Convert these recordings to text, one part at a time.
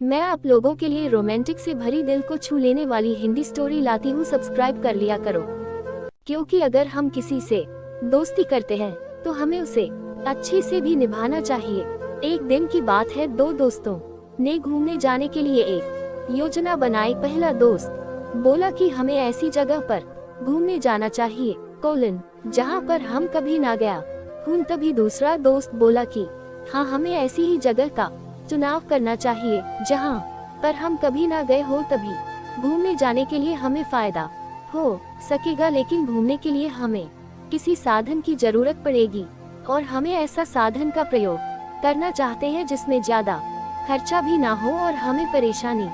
मैं आप लोगों के लिए रोमांटिक से भरी दिल को छू लेने वाली हिंदी स्टोरी लाती हूँ। सब्सक्राइब कर लिया करो, क्योंकि अगर हम किसी से दोस्ती करते हैं तो हमें उसे अच्छे से भी निभाना चाहिए। एक दिन की बात है, दो दोस्तों ने घूमने जाने के लिए एक योजना बनाई। पहला दोस्त बोला कि हमें ऐसी जगह पर घूमने जाना चाहिए जहाँ पर हम कभी ना गया। तभी दूसरा दोस्त बोला कि हाँ, हमें ऐसी ही जगह का चुनाव करना चाहिए जहाँ पर हम कभी ना गए हो। तभी घूमने जाने के लिए हमें फायदा हो सकेगा, लेकिन घूमने के लिए हमें किसी साधन की जरूरत पड़ेगी और हमें ऐसा साधन का प्रयोग करना चाहते हैं जिसमें ज्यादा खर्चा भी ना हो और हमें परेशानी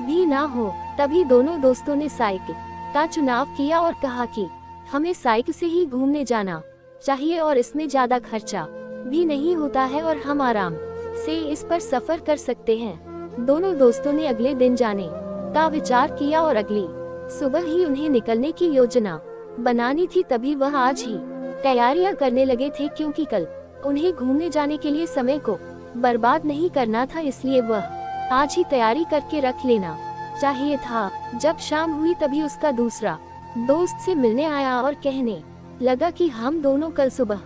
भी ना हो। तभी दोनों दोस्तों ने साइकिल का चुनाव किया और कहा कि हमें साइकिल से ही घूमने जाना चाहिए और इसमें ज्यादा खर्चा भी नहीं होता है और हम आराम से इस पर सफर कर सकते हैं। दोनों दोस्तों ने अगले दिन जाने का विचार किया और अगली सुबह ही उन्हें निकलने की योजना बनानी थी। तभी वह आज ही तैयारियां करने लगे थे, क्योंकि कल उन्हें घूमने जाने के लिए समय को बर्बाद नहीं करना था, इसलिए वह आज ही तैयारी करके रख लेना चाहिए था। जब शाम हुई तभी उसका दूसरा दोस्त से मिलने आया और कहने लगा कि हम दोनों कल सुबह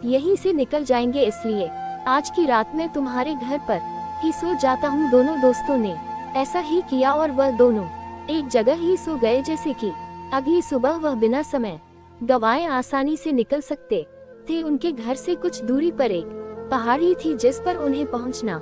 यहीं से निकल जाएंगे, इसलिए आज की रात में तुम्हारे घर पर ही सो जाता हूँ। दोनों दोस्तों ने ऐसा ही किया और वह दोनों एक जगह ही सो गए, जैसे कि अगली सुबह वह बिना समय गवाए आसानी से निकल सकते थे। उनके घर से कुछ दूरी पर एक पहाड़ी थी जिस पर उन्हें पहुंचना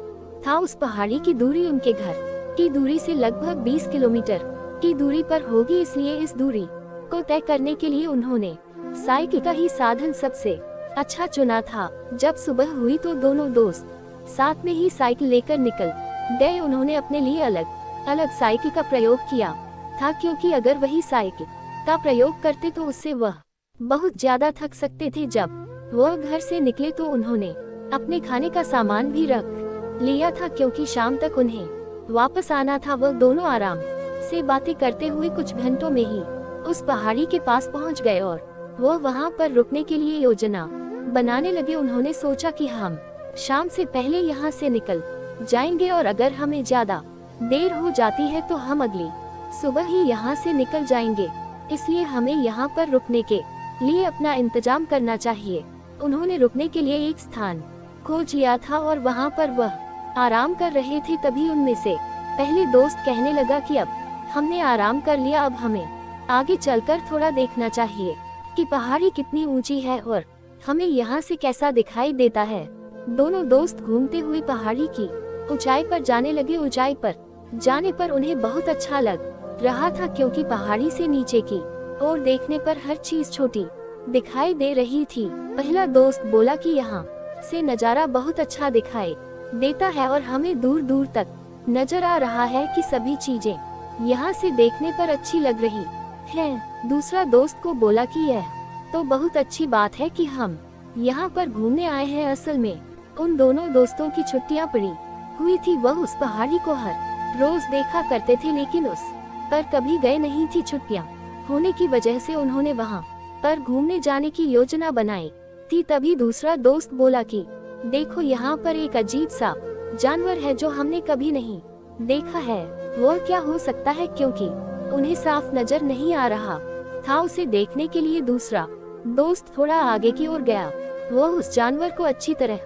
था। उस पहाड़ी की दूरी उनके घर की दूरी से लगभग 20 किलोमीटर की दूरी पर होगी, इसलिए इस दूरी को तय करने के लिए उन्होंने साइकिल का ही साधन सबसे अच्छा चुना था। जब सुबह हुई तो दोनों दोस्त साथ में ही साइकिल लेकर निकल गए। उन्होंने अपने लिए अलग अलग साइकिल का प्रयोग किया था, क्योंकि अगर वही साइकिल का प्रयोग करते तो उससे वह बहुत ज्यादा थक सकते थे। जब वह घर से निकले तो उन्होंने अपने खाने का सामान भी रख लिया था, क्योंकि शाम तक उन्हें वापस आना था। वह दोनों आराम से बातें करते हुए कुछ घंटों में ही उस पहाड़ी के पास पहुंच गए और वह वहां पर रुकने के लिए योजना बनाने लगे। उन्होंने सोचा कि हम शाम से पहले यहाँ से निकल जाएंगे और अगर हमें ज्यादा देर हो जाती है तो हम अगली सुबह ही यहाँ से निकल जाएंगे, इसलिए हमें यहाँ पर रुकने के लिए अपना इंतजाम करना चाहिए। उन्होंने रुकने के लिए एक स्थान खोज लिया था और वहाँ पर वह आराम कर रहे थे। तभी उनमें से पहले दोस्त कहने लगा कि अब हमने आराम कर लिया, अब हमें आगे चलकर थोड़ा देखना चाहिए कि पहाड़ी कितनी ऊंची है और हमें यहाँ से कैसा दिखाई देता है। दोनों दोस्त घूमते हुए पहाड़ी की ऊंचाई पर जाने लगे। ऊंचाई पर जाने पर उन्हें बहुत अच्छा लग रहा था, क्योंकि पहाड़ी से नीचे की और देखने पर हर चीज छोटी दिखाई दे रही थी। पहला दोस्त बोला कि यहाँ से नजारा बहुत अच्छा दिखाई देता है और हमें दूर दूर तक नजर आ रहा है कि सभी चीजें यहाँ से देखने पर अच्छी लग रही है। दूसरा दोस्त को बोला कि यह तो बहुत अच्छी बात है कि हम यहाँ पर घूमने आए हैं। असल में उन दोनों दोस्तों की छुट्टियाँ पड़ी हुई थी। वह उस पहाड़ी को हर रोज देखा करते थे, लेकिन उस पर कभी गए नहीं थी। छुट्टियाँ होने की वजह से उन्होंने वहाँ पर घूमने जाने की योजना बनाई थी। तभी दूसरा दोस्त बोला कि देखो, यहाँ पर एक अजीब सा जानवर है जो हमने कभी नहीं देखा है। वह क्या हो सकता है, क्योंकि उन्हें साफ नजर नहीं आ रहा था। उसे देखने के लिए दूसरा दोस्त थोड़ा आगे की ओर गया। वह उस जानवर को अच्छी तरह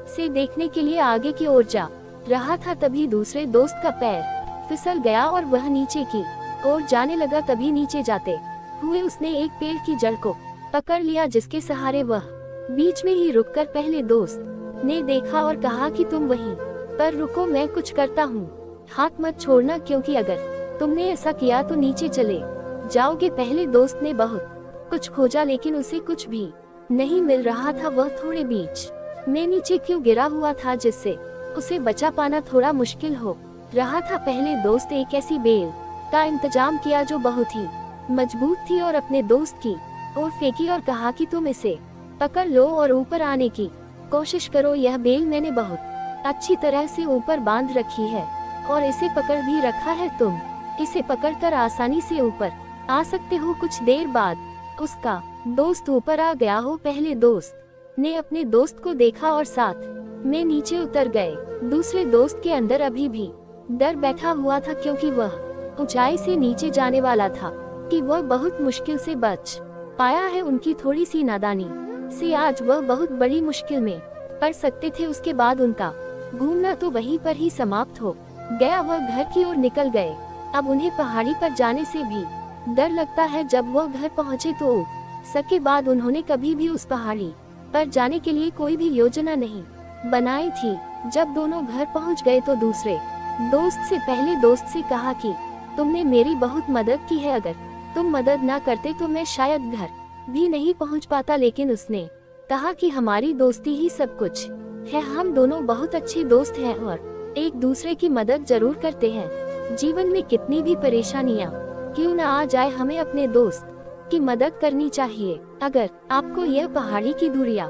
से देखने के लिए आगे की ओर जा रहा था। तभी दूसरे दोस्त का पैर फिसल गया और वह नीचे की ओर जाने लगा। तभी नीचे जाते हुए उसने एक पेड़ की जड़ को पकड़ लिया, जिसके सहारे वह बीच में ही रुककर पहले दोस्त ने देखा और कहा कि तुम वहीं पर रुको, मैं कुछ करता हूँ, हाथ मत छोड़ना, क्योंकि अगर तुमने ऐसा किया तो नीचे चले जाओगे। पहले दोस्त ने बहुत कुछ खोजा, लेकिन उसे कुछ भी नहीं मिल रहा था। वह थोड़े बीच में नीचे क्यों गिरा हुआ था, जिससे उसे बचा पाना थोड़ा मुश्किल हो रहा था। पहले दोस्त एक ऐसी बेल का इंतजाम किया जो बहुत ही मजबूत थी और अपने दोस्त की ओर फेंकी और कहा कि तुम इसे पकड़ लो और ऊपर आने की कोशिश करो। यह बेल मैंने बहुत अच्छी तरह से ऊपर बांध रखी है और इसे पकड़ भी रखा है। तुम इसे पकड़कर आसानी से ऊपर आ सकते हो। कुछ देर बाद उसका दोस्त ऊपर आ गया हो। पहले दोस्त ने अपने दोस्त को देखा और साथ में नीचे उतर गए। दूसरे दोस्त के अंदर अभी भी डर बैठा हुआ था क्योंकि वह ऊंचाई से नीचे जाने वाला था कि वह बहुत मुश्किल से बच पाया है। उनकी थोड़ी सी नादानी से आज वह बहुत बड़ी मुश्किल में पड़ सकते थे। उसके बाद उनका घूमना तो वहीं पर ही समाप्त हो गया। वह घर की ओर निकल गए। अब उन्हें पहाड़ी पर जाने से भी डर लगता है। जब वह घर पहुंचे तो सके बाद उन्होंने कभी भी उस पहाड़ी पर जाने के लिए कोई भी योजना नहीं बनाई थी। जब दोनों घर पहुंच गए तो दूसरे दोस्त से पहले दोस्त से कहा कि तुमने मेरी बहुत मदद की है, अगर तुम मदद ना करते तो मैं शायद घर भी नहीं पहुंच पाता। लेकिन उसने कहा कि हमारी दोस्ती ही सब कुछ है, हम दोनों बहुत अच्छे दोस्त हैं और एक दूसरे की मदद जरूर करते हैं। जीवन में कितनी भी परेशानियां क्यों न आ जाए, हमें अपने दोस्त की मदद करनी चाहिए। अगर आपको यह पहाड़ी की दूरियां